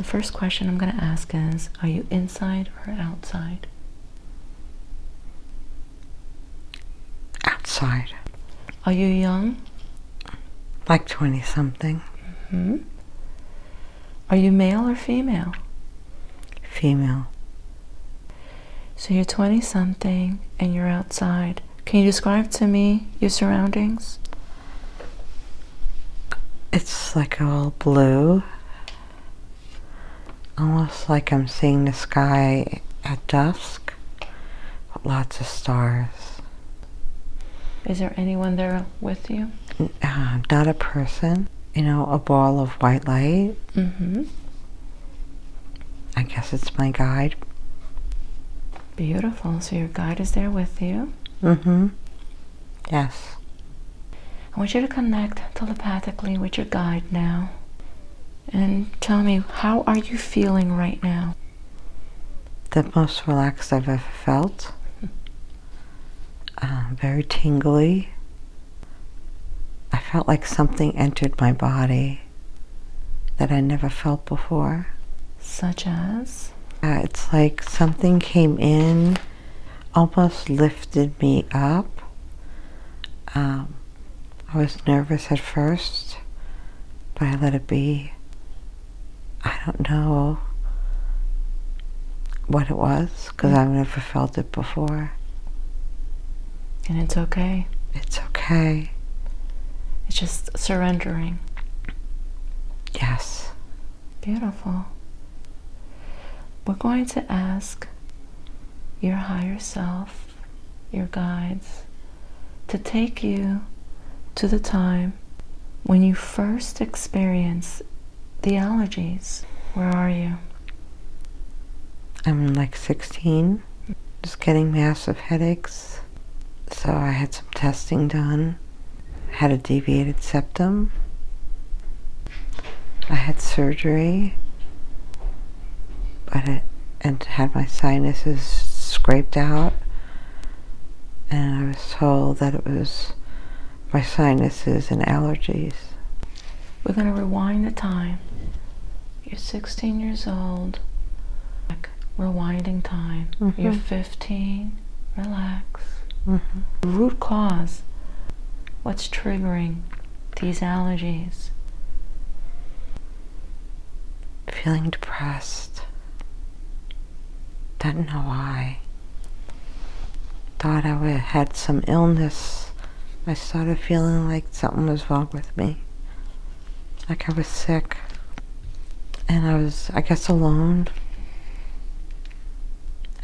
first question I'm going to ask is, are you inside or outside? Outside. Are you young? Like 20-something. Mm-hmm. Are you male or female? Female. So you're 20-something and you're outside. Can you describe to me your surroundings? It's like all blue. Almost like I'm seeing the sky at dusk. With lots of stars. Is there anyone there with you? Not a person. You know, a ball of white light. Mm-hmm. I guess it's my guide. Beautiful. So your guide is there with you. Mm-hmm. Yes. I want you to connect telepathically with your guide now. And tell me, how are you feeling right now? The most relaxed I've ever felt. Very tingly. I felt like something entered my body that I never felt before. Such as? It's like something came in, almost lifted me up. I was nervous at first, but I let it be. I don't know what it was, because I've never felt it before. And it's okay. It's okay. It's just surrendering. Yes. Beautiful. We're going to ask your higher self, your guides, to take you to the time when you first experienced the allergies. Where are you? I'm like 16, just getting massive headaches. So I had some testing done. Had a deviated septum. I had surgery, and had my sinuses scraped out. And I was told that it was my sinuses and allergies. We're going to rewind the time. You're 16 years old. Rewinding time. Mm-hmm. You're 15. Relax. Mm-hmm. The root cause. What's triggering these allergies? Feeling depressed. Didn't know why. Thought I had some illness. I started feeling like something was wrong with me. Like I was sick. And I was, I guess, alone.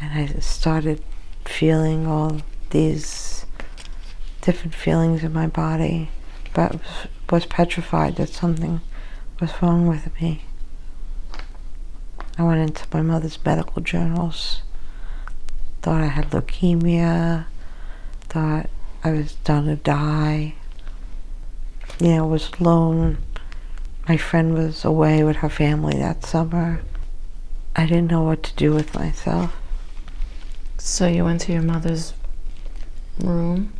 And I started feeling all these different feelings in my body, but was petrified that something was wrong with me. I went into my mother's medical journals, thought I had leukemia, thought I was gonna die. You know, was alone. My friend was away with her family that summer. I didn't know what to do with myself. So you went to your mother's room?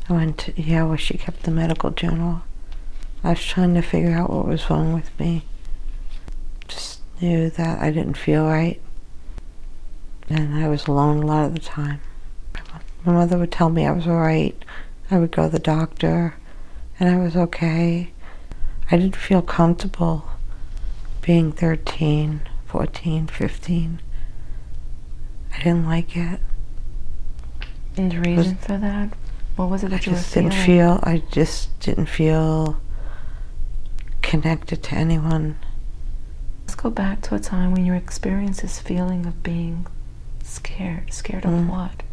I went to, where she kept the medical journal. I was trying to figure out what was wrong with me. Just knew that I didn't feel right. And I was alone a lot of the time. My mother would tell me I was all right. I would go to the doctor, and I was okay. I didn't feel comfortable being 13, 14, 15. I didn't like it. And the reason for that? What was it that you were feeling? I just didn't feel connected to anyone. Let's go back to a time when you experienced this feeling of being scared. Scared of what?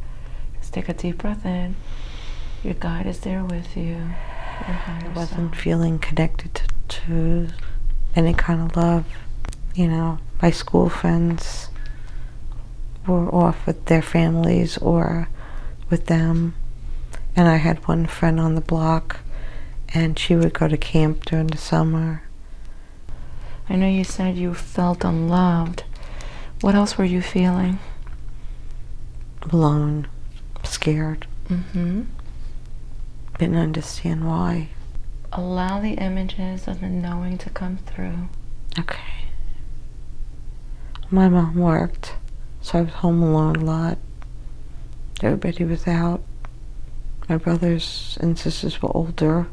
Just take a deep breath in. Your guide is there with you. I wasn't feeling connected to any kind of love. You know, my school friends were off with their families or with them. And I had one friend on the block, and she would go to camp during the summer. I know you said you felt unloved. What else were you feeling? Alone, scared. Mm-hmm. Didn't understand why. Allow the images of the knowing to come through. Okay. My mom worked, so I was home alone a lot. Everybody was out. My brothers and sisters were older,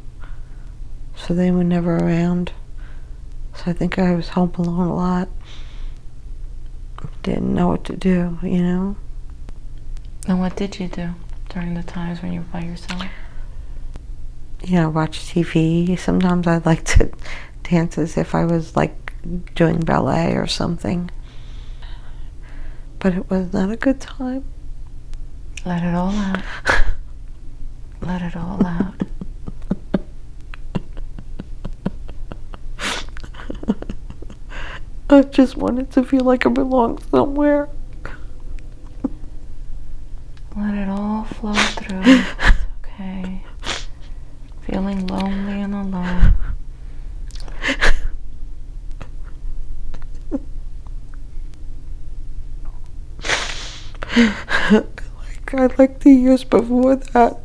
so they were never around. So I think I was home alone a lot. Didn't know what to do, you know? And what did you do during the times when you were by yourself? You know, watch TV. Sometimes I'd like to dance as if I was like doing ballet or something. But it was not a good time. Let it all out. Let it all out. I just wanted to feel like I belonged somewhere. Let it all flow through. It's okay. Feeling lonely and alone. I liked the years before that.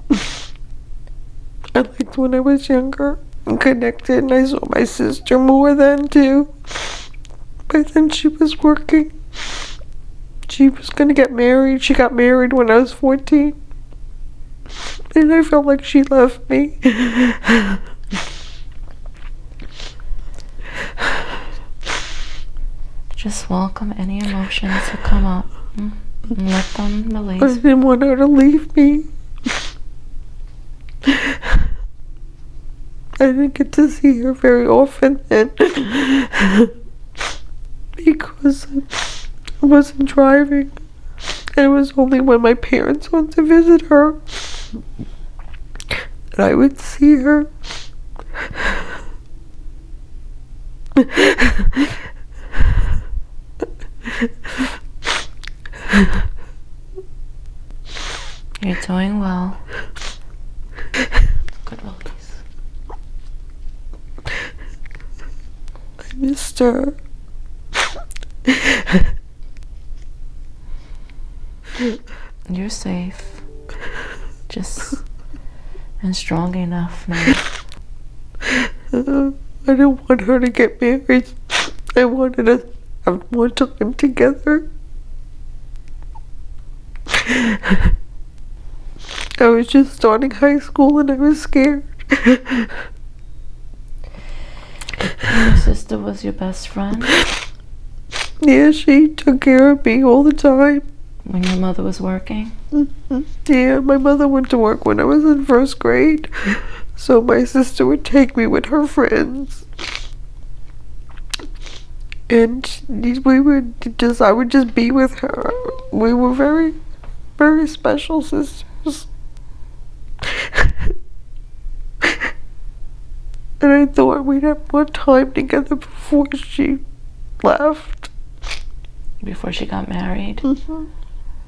I liked when I was younger and connected, and I saw my sister more then too. But then she was working. She was gonna get married. She got married when I was 14. And I felt like she left me. Just welcome any emotions that come up. And let them I release. didn't want her to leave me. I didn't get to see her very often then. Because I wasn't driving. And it was only when my parents went to visit her that I would see her. You're doing well. Good release. I missed her. You're safe. Just and strong enough now. I didn't want her to get married. I wanted us to have more time together. I was just starting high school and I was scared. Your sister was your best friend Yeah, she took care of me all the time. when your mother was working? Yeah, my mother went to work when I was in first grade, so my sister would take me with her friends. And I would just be with her. We were very, very special sisters. And I thought we'd have more time together before she left. Before she got married?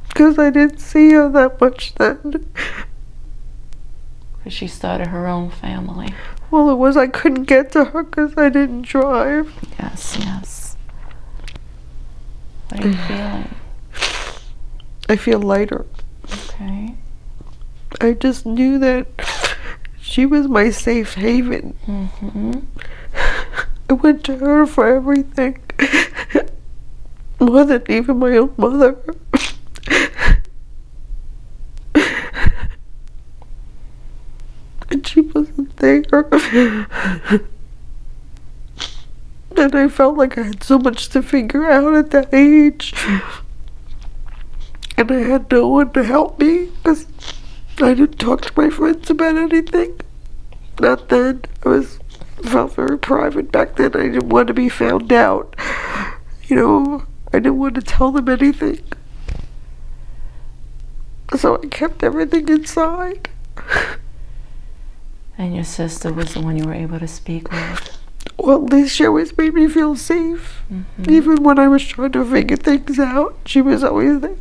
Because I didn't see her that much then. Because she started her own family. Well, it was I couldn't get to her because I didn't drive. Yes, yes. What are you feeling? I feel lighter. Okay. I just knew that she was my safe haven. I went to her for everything. More than even my own mother. And she wasn't there. And I felt like I had so much to figure out at that age. And I had no one to help me because I didn't talk to my friends about anything. Not then. I felt very private back then. I didn't want to be found out. You know, I didn't want to tell them anything. So I kept everything inside. And your sister was the one you were able to speak with? Well, at least she always made me feel safe. Even when I was trying to figure things out, she was always there.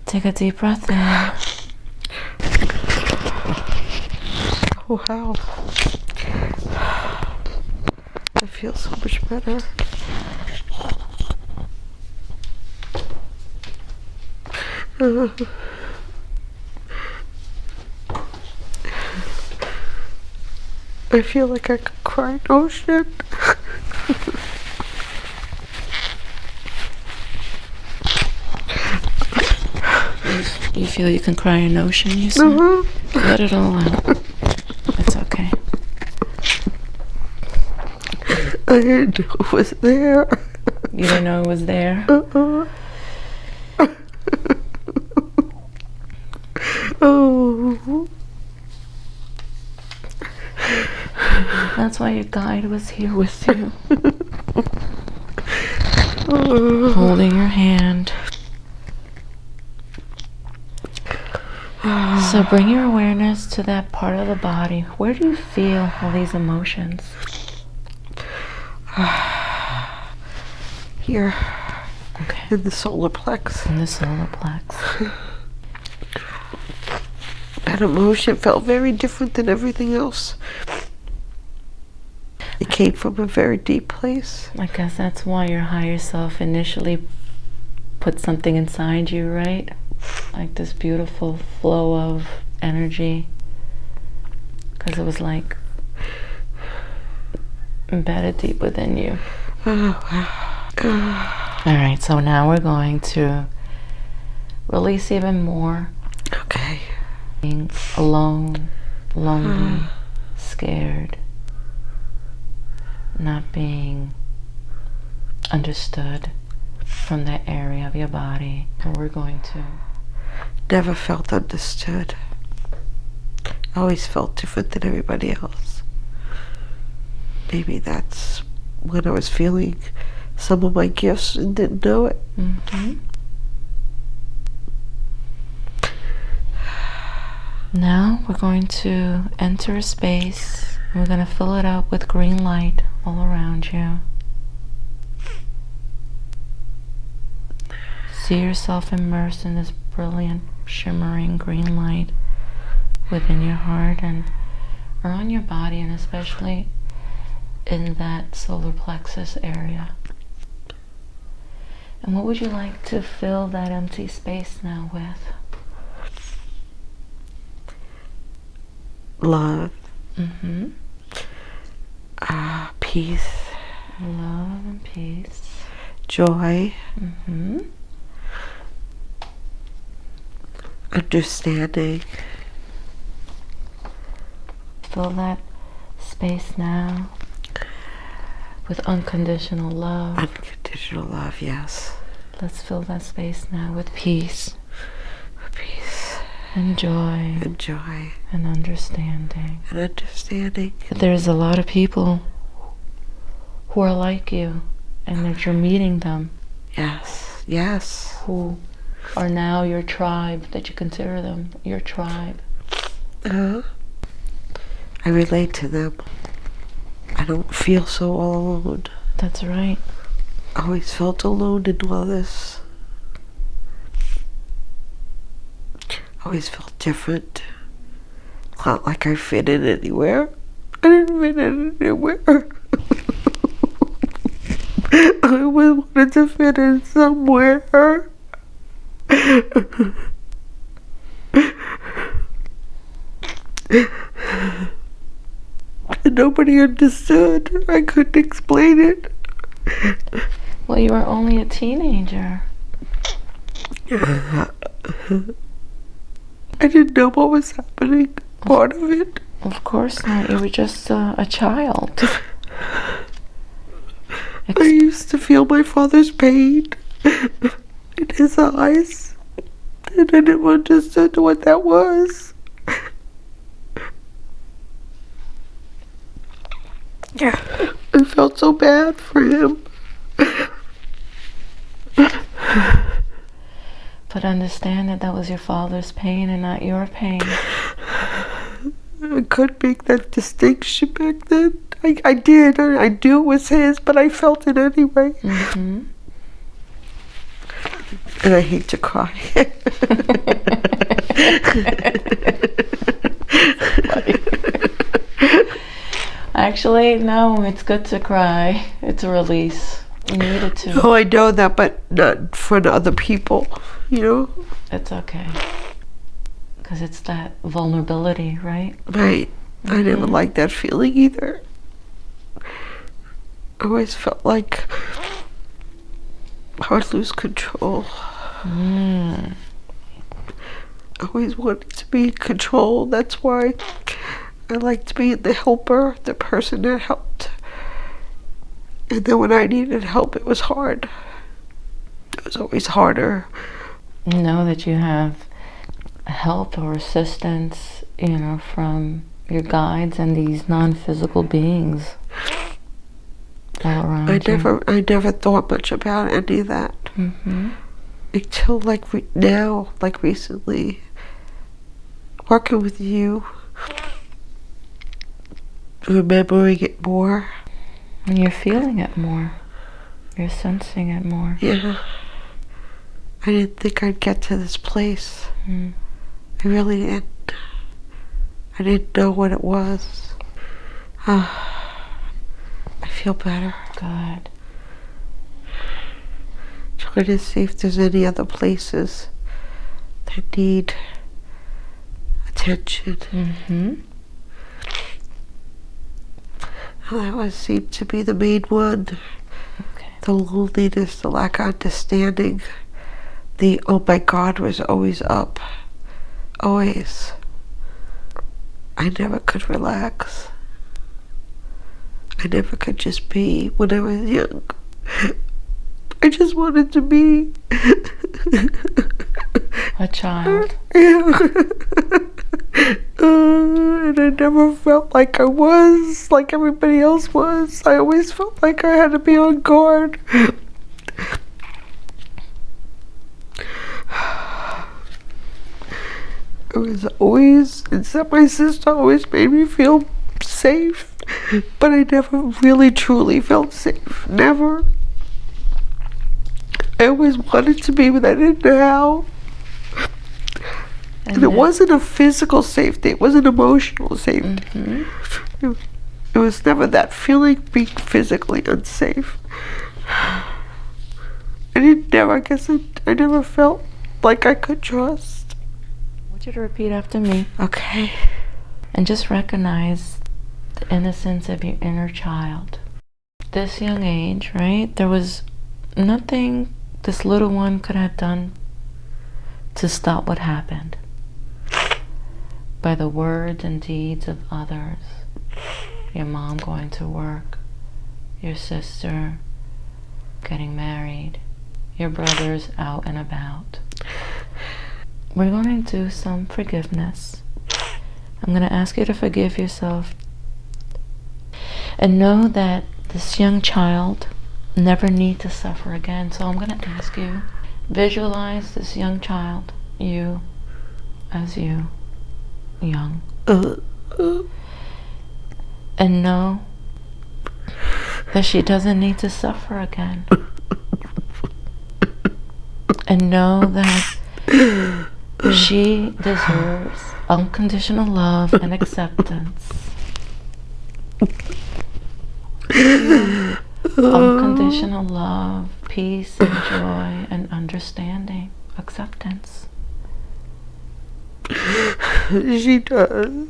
Take a deep breath in. Oh, wow. I feel so much better. I feel like I could cry. cry an ocean. You feel you can cry an ocean, you said? Let it all out. It's okay. I didn't know it was there. You didn't know it was there? Oh. That's why your guide was here with you. Holding your hand. So bring your awareness to that part of the body. Where do you feel all these emotions? Here. Okay. In the solar plex. In the solar plex. That emotion felt very different than everything else. It came from a very deep place. I guess that's why your higher self initially put something inside you, right? Like this beautiful flow of energy. Because it was like embedded deep within you. Oh, wow. Alright, so now we're going to release even more. Okay. Being alone, lonely, scared, not being understood from that area of your body. And we're going to Never felt understood. Always felt different than everybody else. Maybe that's when I was feeling some of my gifts and didn't know it. Now we're going to enter a space and we're going to fill it up with green light all around you. See yourself immersed in this brilliant, shimmering green light within your heart and around your body, and especially in that solar plexus area. And what would you like to fill that empty space now with? Love. Peace. Love and peace. Joy. Understanding. Fill that space now with unconditional love. Unconditional love, yes. Let's fill that space now with peace. Peace. And joy. And joy. And understanding. And understanding. There's a lot of people who are like you, and that you're meeting them. Yes. Yes. Who are now your tribe, that you consider them your tribe. I relate to them. I don't feel so all alone. That's right. I always felt alone in all this. Always felt different. Not like I fit in anywhere. I didn't fit in anywhere. I always wanted to fit in somewhere. Nobody understood. I couldn't explain it. Well, you were only a teenager. I didn't know what was happening. Part of it. Of course not. You were just a child. I used to feel my father's pain in his eyes, and I never understood what that was. Yeah, I felt so bad for him. But understand that that was your father's pain and not your pain. I couldn't make that distinction back then. I did. I knew it was his, but I felt it anyway. And I hate to cry. Actually, no, it's good to cry. It's a release. You needed to. Oh, I know that, but not for the other people, you know? It's okay. Because it's that vulnerability, right? Right. I never liked that feeling either. I always felt like I would lose control. I always wanted to be in control. That's why I liked being the helper, the person that helped. And then when I needed help, it was hard. It was always harder. Know that you have help or assistance, from your guides and these non-physical beings all around you. I never thought much about any of that until like recently, working with you, remembering it more. And you're feeling it more. You're sensing it more. Yeah. I didn't think I'd get to this place. I really didn't. I didn't know what it was. I feel better. Good. Trying to see if there's any other places that need attention. That seemed to be the main one. Okay. The loneliness, the lack of understanding. The oh my God was always up. Always. I never could relax. I never could just be when I was young. I just wanted to be A child. And I never felt like I was like everybody else was. I always felt like I had to be on guard. It was always, except my sister always made me feel safe, but I never really truly felt safe. Never. I always wanted to be, but I didn't know how. And it wasn't a physical safety, it was an emotional safety. It was never that feeling being physically unsafe. I never felt like I could trust. I want you to repeat after me. Okay. And just recognize the innocence of your inner child. This young age, right? There was nothing this little one could have done to stop what happened. By the words and deeds of others. Your mom going to work, your sister getting married, your brothers out and about. We're going to do some forgiveness. I'm going to ask you to forgive yourself and know that this young child never need to suffer again. So I'm going to ask you, visualize this young child, you as you, young, and know that she doesn't need to suffer again, and know that she deserves unconditional love and acceptance. Unconditional love, peace and joy and understanding, acceptance. She does.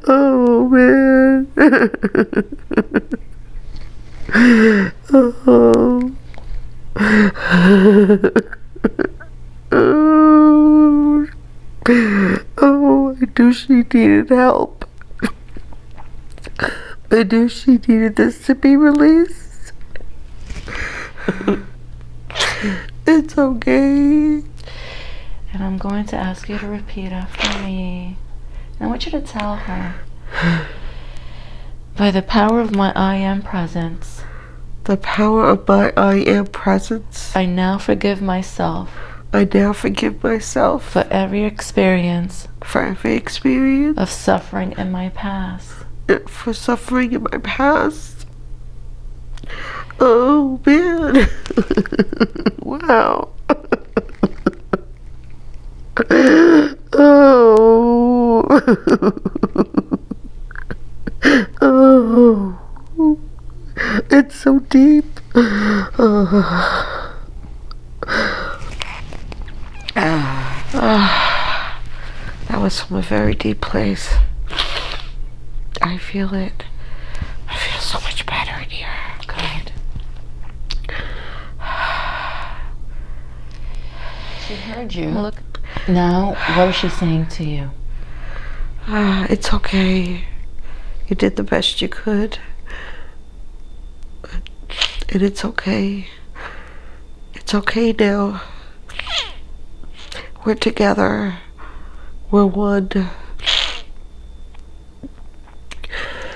Oh man. Oh. Oh, I knew she needed help. I knew she needed this to be released. It's okay. And I'm going to ask you to repeat after me. And I want you to tell her, by the power of my I am presence, the power of my I am presence, I now forgive myself. I now forgive myself for every experience of suffering in my past. For suffering in my past. Oh man. Wow. Oh. Oh. It's so deep. was from a very deep place. I feel it. I feel so much better in here. Good. She heard you. Look. Now, what is she saying to you? It's okay. You did the best you could. And it's okay. It's okay now. We're together. We're one.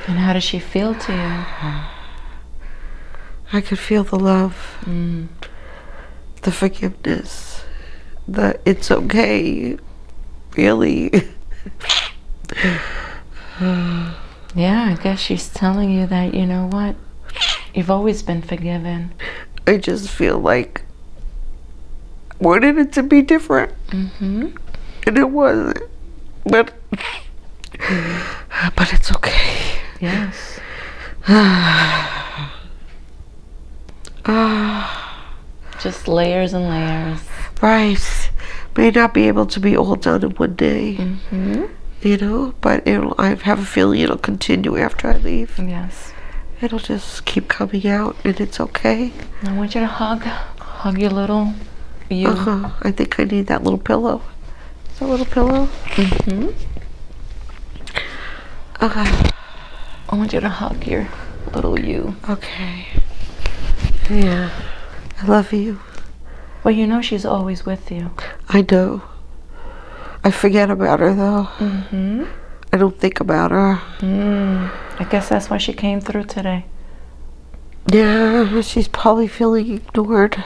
And how does she feel to you? I could feel the love, the forgiveness, the it's okay, really. Yeah, I guess she's telling you that, you know what? You've always been forgiven. I just feel like I wanted it to be different. And it wasn't. But it's okay. Yes. Just layers and layers. Right. May not be able to be all done in one day. You know, but I have a feeling it'll continue after I leave. Yes. It'll just keep coming out, and it's okay. I want you to hug your little you. I think I need that little pillow. Is that a little pillow? Okay. I want you to hug your little you. Okay. Yeah. I love you. Well, you know she's always with you. I do. I forget about her, though. I don't think about her. I guess that's why she came through today. Yeah, she's probably feeling ignored.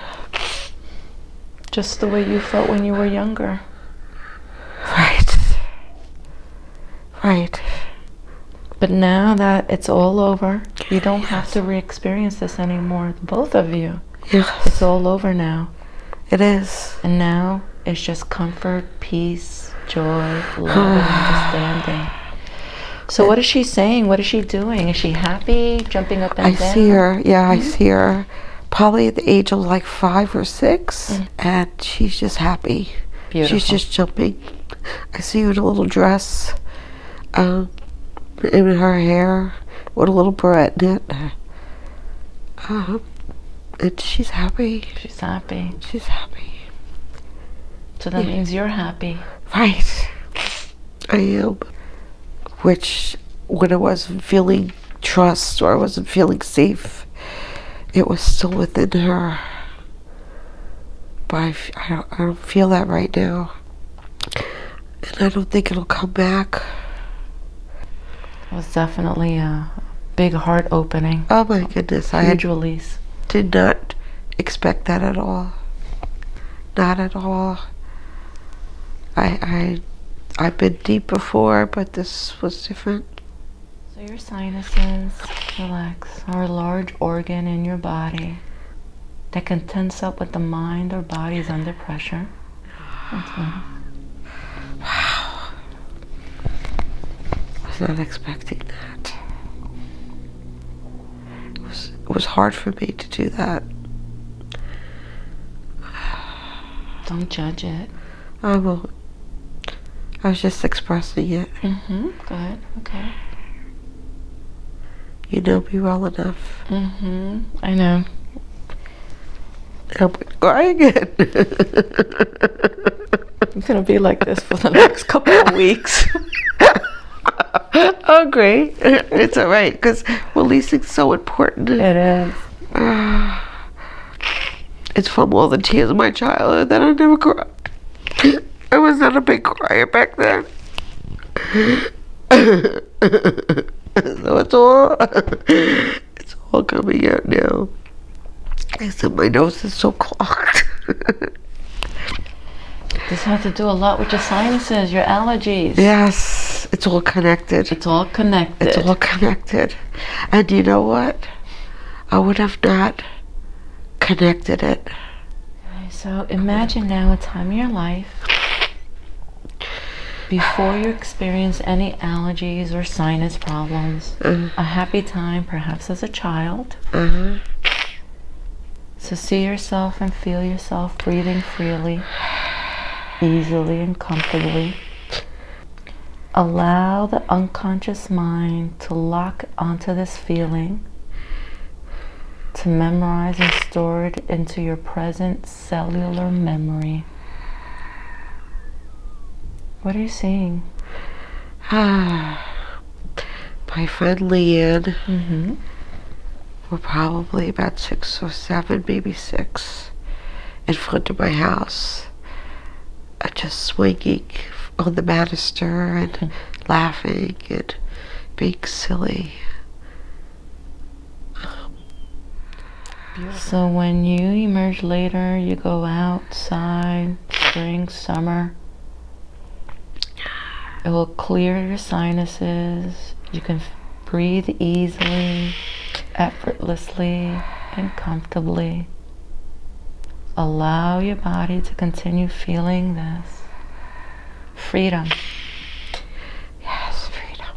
Just the way you felt when you were younger. Right. But now that it's all over, you don't have to re-experience this anymore. Both of you. Yes. It's all over now. It is. And now it's just comfort, peace, joy, love, and understanding. So what is she saying? What is she doing? Is she happy, jumping up and down? I see her. Yeah, I see her. Probably at the age of like 5 or 6. And she's just happy. Beautiful. She's just jumping. I see her in a little dress. In her hair. With a little barrette in it. And she's happy. She's happy. She's happy. So that means you're happy. Right. I am. Which, when I wasn't feeling trust or I wasn't feeling safe, it was still within her. But I don't feel that right now. And I don't think it'll come back. It was definitely a big heart opening. Oh my goodness. Huge release. Did not expect that at all. Not at all. I've been deep before, but this was different. So your sinuses, relax, are a large organ in your body that can tense up when the mind or body is under pressure. That's nice. Wow. I was not expecting that. It was hard for me to do that. Don't judge it. I won't. I was just expressing it. Go ahead. Okay. You know me well enough. I know. I'm crying again. I'm gonna be like this for the next couple of weeks. Oh, great. It's all right, because releasing's so important. It is. It's from all the tears of my childhood that I never cried. I was not a big crier back then. So it's all coming out now. Except my nose is so clogged. This has to do a lot with your sinuses, your allergies. Yes, it's all connected. It's all connected. It's all connected. And you know what? I would have not connected it. Okay, so imagine now a time in your life before you experience any allergies or sinus problems. A happy time, perhaps as a child. So see yourself and feel yourself breathing freely, easily and comfortably. allow the unconscious mind to lock onto this feeling, to memorize and store it into your present cellular memory. What are you seeing? My friend Leanne, we're probably about 6 or 7, maybe 6, in front of my house, just swinging on the banister and laughing and being silly. So when you emerge later, you go outside, spring, summer, it will clear your sinuses. You can breathe easily, effortlessly, and comfortably. Allow your body to continue feeling this freedom. Yes, freedom.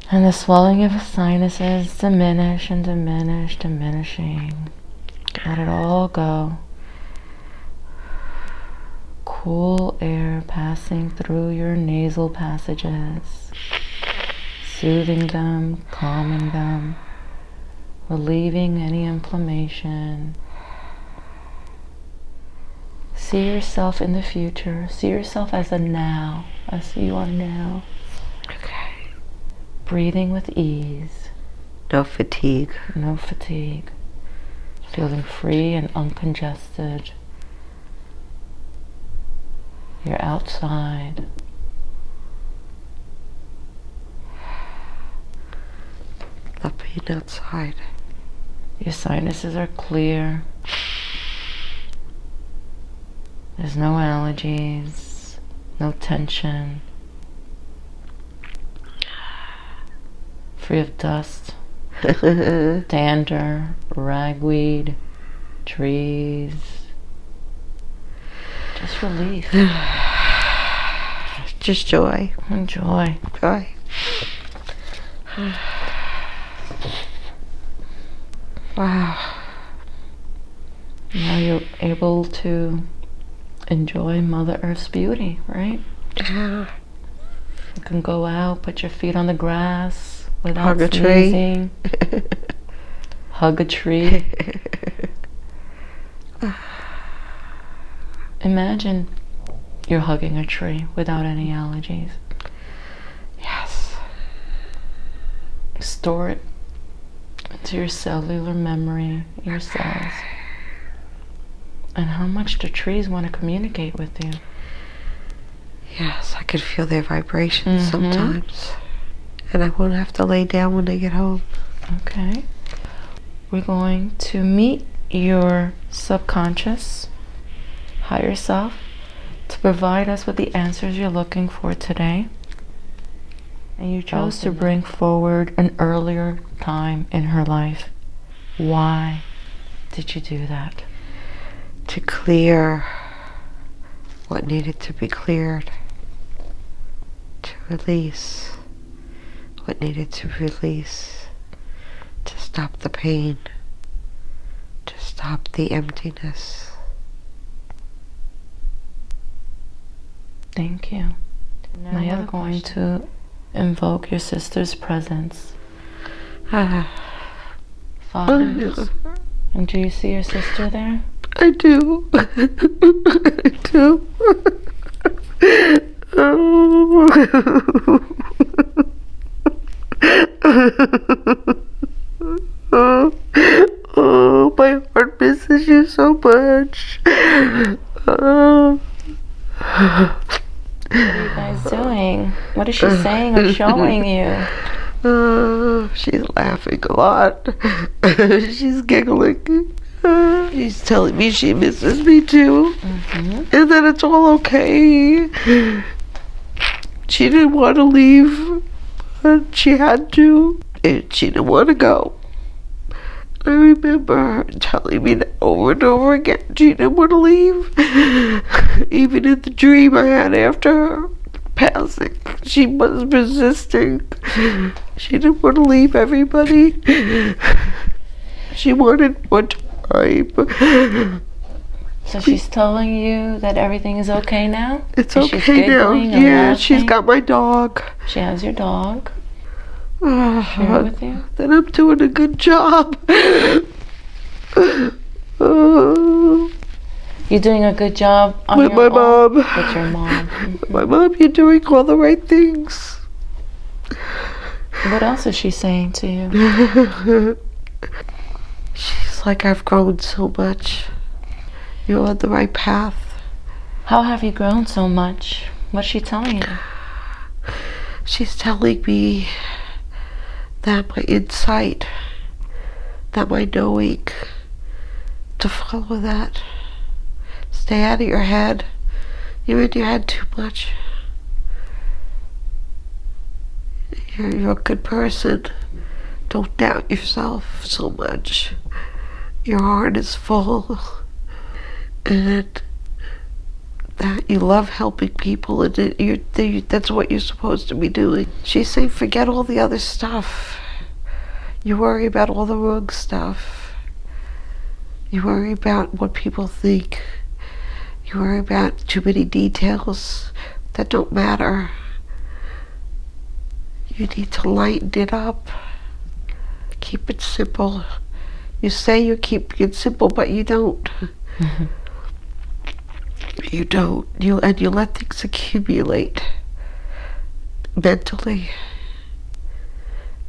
And the swelling of the sinuses diminish and diminish, diminishing. Let it all go. Cool air passing through your nasal passages, soothing them, calming them, relieving any inflammation. See yourself in the future. See yourself as a now, as you are now. Okay. Breathing with ease. No fatigue. No fatigue. Feeling free and uncongested. You're outside. Love being outside. Your sinuses are clear. There's no allergies, no tension. Free of dust, dander, ragweed, trees. Just relief. Just joy. Enjoy. Joy. Wow. Now you're able to enjoy Mother Earth's beauty, right? Yeah. You can go out, put your feet on the grass without Hug a sneezing. Hug a tree. Imagine you're hugging a tree without any allergies. Yes. Store it into your cellular memory, your cells. And how much do trees want to communicate with you? Yes, I can feel their vibrations sometimes. And I won't have to lay down when I get home. Okay. We're going to meet your subconscious, higher self, to provide us with the answers you're looking for today. And you chose to bring forward an earlier time in her life. Why did you do that? To clear what needed to be cleared. To release what needed to release. To stop the pain. To stop the emptiness. Thank you. Now you're going to invoke your sister's presence. Fathers. And do you see your sister there? I do. I do. Oh, my heart misses you so much. What are you guys doing? What is she saying or showing you? She's laughing a lot. She's giggling. She's telling me she misses me too. And that it's all okay. She didn't want to leave, but she had to. And she didn't want to go. I remember her telling me that over and over again. She didn't want to leave. Even in the dream I had after her passing, she was resisting. She didn't want to leave everybody. She wanted more time. So she's telling you that everything is okay now? It's And she's okay now. giggling and Yeah, she's laughing? got my dog. She has your dog. Share with you? Then I'm doing a good job. You're doing a good job on With your my own? mom. With your mom. Mhm. My mom, you're doing all the right things. What else is she saying to you? She's like, I've grown so much. You're on the right path. How have you grown so much? What's she telling you? She's telling me that my insight, that my knowing, to follow that. Stay out of your head. You're in your head too much. You're a good person. Don't doubt yourself so much. Your heart is full. And that you love helping people, and that's what you're supposed to be doing. She's saying, forget all the other stuff. You worry about all the wrong stuff. You worry about what people think. You worry about too many details that don't matter. You need to lighten it up. Keep it simple. You say you're keeping it simple, but you don't. Mm-hmm. You don't. You let things accumulate mentally.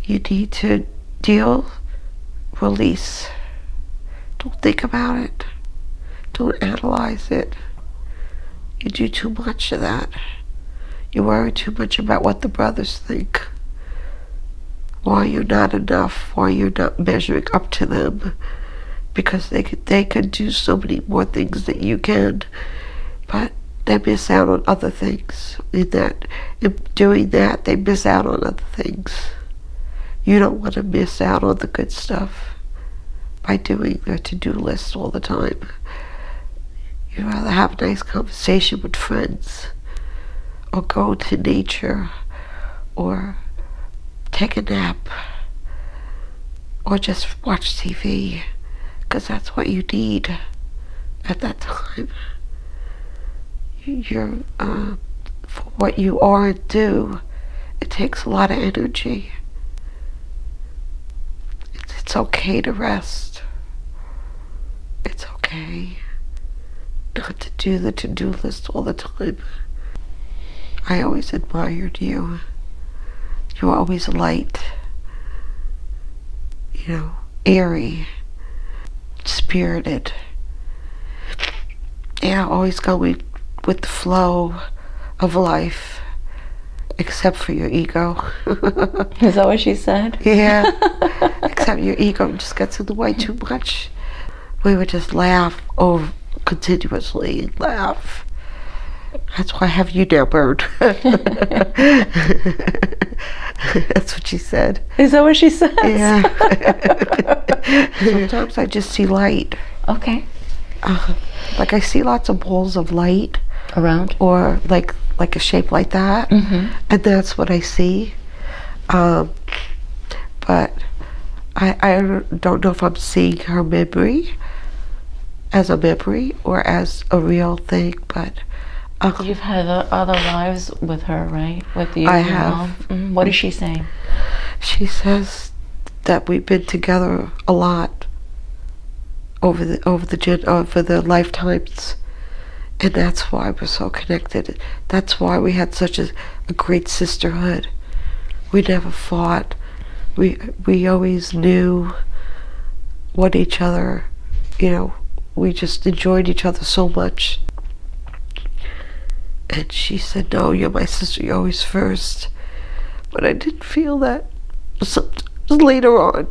You need to deal, release. Don't think about it. Don't analyze it. You do too much of that. You worry too much about what the brothers think. Why you're not enough. Why you're not measuring up to them. Because they could do so many more things than you can. But they miss out on other things. In doing that, they miss out on other things. You don't want to miss out on the good stuff by doing their to-do list all the time. You'd rather have a nice conversation with friends, or go to nature, or take a nap, or just watch TV, because that's what you need at that time. For what you are and do, it takes a lot of energy. It's okay to rest. It's okay not to do the to-do list all the time. I always admired you. You were always light, airy, spirited. Always going with the flow of life, except for your ego. Is that what she said? Yeah, except your ego just gets in the way too much. We would just laugh continuously, laugh. That's why I have you now, Bird. That's what she said. Is that what she said? Yeah. Sometimes I just see light. Okay. Like I see lots of balls of light. Around? Or like a shape like that. Mm-hmm. And that's what I see. But I don't know if I'm seeing her memory as a memory or as a real thing, but you've had other lives with her, right? With you, I your have. mom. Mm-hmm. What is she saying? She says that we've been together a lot over the lifetimes, and that's why we're so connected. That's why we had such a great sisterhood. We never fought. We always knew what each other, we just enjoyed each other so much. And she said, no, you're my sister, you're always first. But I didn't feel that later on.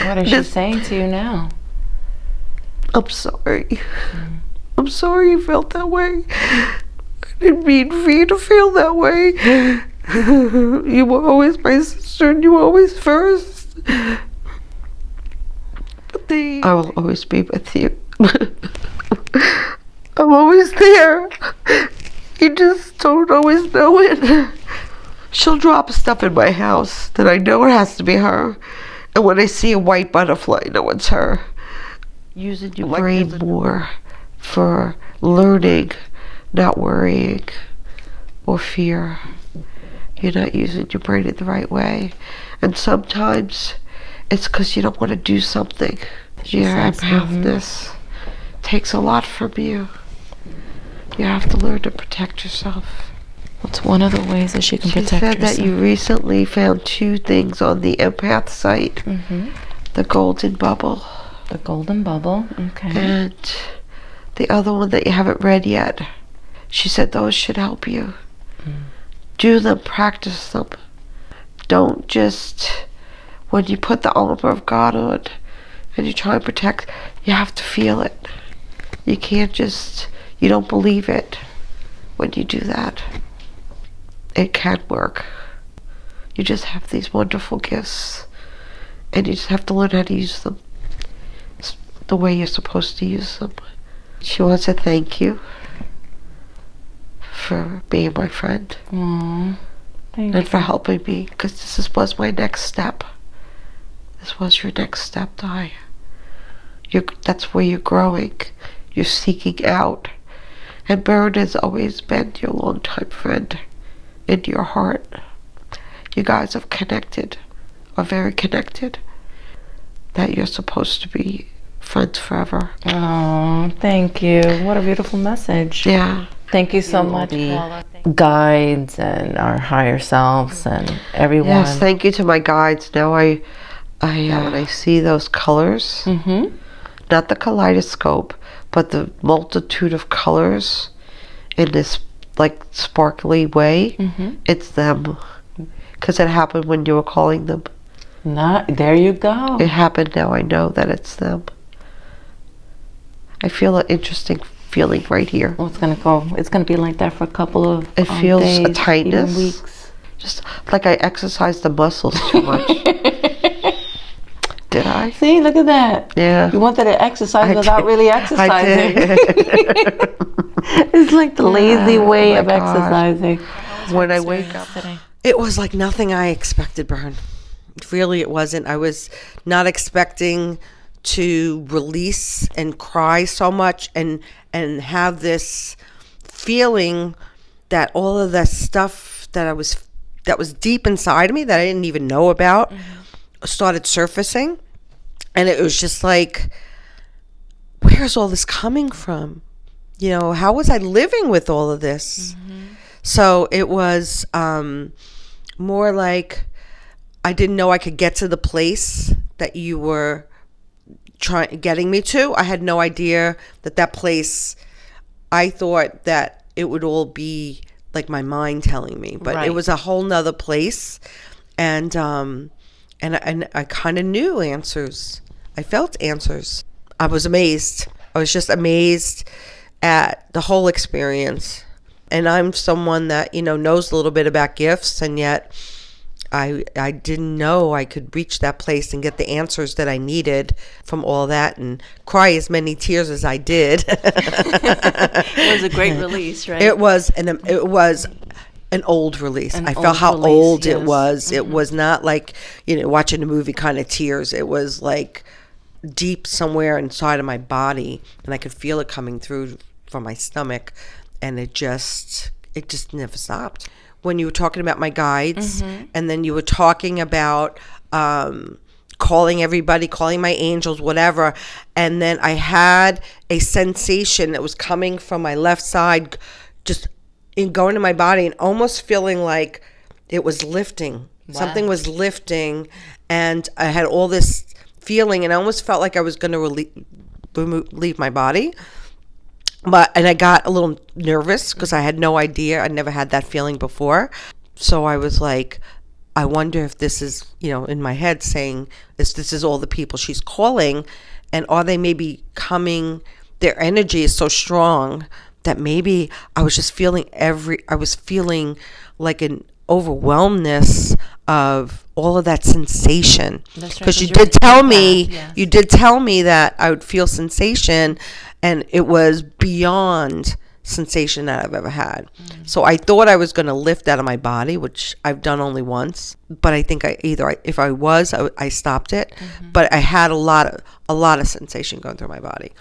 What is she saying to you now? I'm sorry. Mm. I'm sorry you felt that way. I didn't mean for you to feel that way. You were always my sister and you were always first. But I will always be with you. I'm always there. You just don't always know it. She'll drop stuff in my house that I know it has to be her. And when I see a white butterfly, I know it's her. Using your brain more. for learning, not worrying or fear. You're not using your brain in the right way. And sometimes it's because you don't want to do something. Your empathedness takes a lot from you. You have to learn to protect yourself. What's one of the ways that she can protect herself? She said that you recently found 2 things on the empath site. The golden bubble. The golden bubble, okay. And the other one that you haven't read yet. She said those should help you. Do them, practice them. Don't just, when you put the armor of God on and you try and protect, you have to feel it. You can't just, you don't believe it when you do that. It can work. You just have these wonderful gifts and you just have to learn how to use them the way you're supposed to use them. She wants to thank you for being my friend. Aww, thank you. And for helping me, because this was my next step. This was your next step, Di. That's where you're growing. You're seeking out. And Bern has always been your longtime friend in your heart. You guys have connected, are very connected, that you're supposed to be friends forever. Oh, thank you. What a beautiful message. Yeah. Thank you so much, Paula. Guides and our higher selves and everyone. Yes, thank you to my guides. Now when I see those colors, not the kaleidoscope, but the multitude of colors in this like sparkly way, it's them. Because it happened when you were calling them. There you go. It happened now. I know that it's them. I feel an interesting feeling right here. Oh, it's gonna be like that for a couple of It feels days, a tightness. even weeks. Just like I exercised the muscles too much. Did I? See, look at that. Yeah. You wanted to exercise without did. really exercising. I did. It's like the lazy way my of gosh. exercising. When I wake up, it was like nothing I expected, Bern. Really, it wasn't. I was not expecting to release and cry so much and have this feeling that all of the stuff that was deep inside of me that I didn't even know about started surfacing. And it was just like, where's all this coming from? You know, how was I living with all of this? So it was more like I didn't know I could get to the place that you were getting me to. I had no idea that place, I thought that it would all be like my mind telling me, but it was a whole nother place. And I kind of knew answers. I felt answers. I was amazed. I was just amazed at the whole experience. And I'm someone that, knows a little bit about gifts, and yet I didn't know I could reach that place and get the answers that I needed from all that and cry as many tears as I did. It was a great release, right? It was an old release. I felt how old it was. It was not like, watching a movie kind of tears. It was like deep somewhere inside of my body, and I could feel it coming through from my stomach, and it just never stopped. When you were talking about my guides, and then you were talking about calling everybody, calling my angels, whatever, and then I had a sensation that was coming from my left side, just going to my body, and almost feeling like it was lifting. Wow. Something was lifting, and I had all this feeling, and I almost felt like I was going to leave my body. And I got a little nervous because I had no idea. I'd never had that feeling before. So I was like, I wonder if this is, in my head saying, this is all the people she's calling. And are they maybe coming, their energy is so strong that maybe I was just feeling I was feeling like an overwhelmness of all of that sensation. Because you did tell me, you did tell me that I would feel sensation, and it was beyond sensation that I've ever had. So I thought I was going to lift out of my body, which I've done only once. But I think if I stopped it. But I had a lot of sensation going through my body.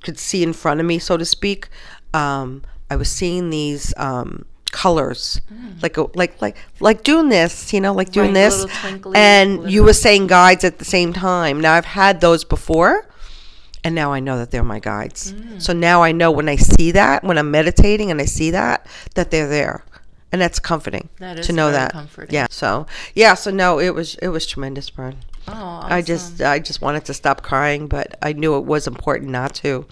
could see in front of me, so to speak. I was seeing these colors, like doing this, like doing this, and you were saying guides at the same time. Now I've had those before, and now I know that they're my guides. So now I know when I see that, when I'm meditating and I see that they're there, and that's comforting. That is to know very that. comforting. Yeah. So no, it was tremendous, Bern. Oh, awesome. I just wanted to stop crying, but I knew it was important not to.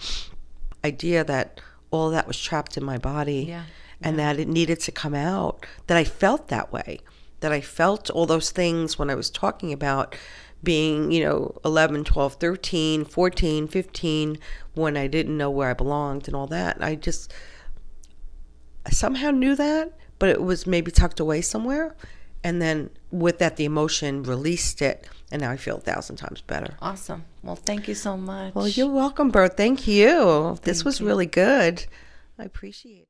Idea that all that was trapped in my body. Yeah. And that it needed to come out, that I felt that way, that I felt all those things when I was talking about being, 11, 12, 13, 14, 15, when I didn't know where I belonged and all that. I somehow knew that, but it was maybe tucked away somewhere. And then with that, the emotion released it, and now I feel 1,000 times better. Awesome. Well, thank you so much. Well, you're welcome, Bert. Thank you. This was really good. I appreciate it.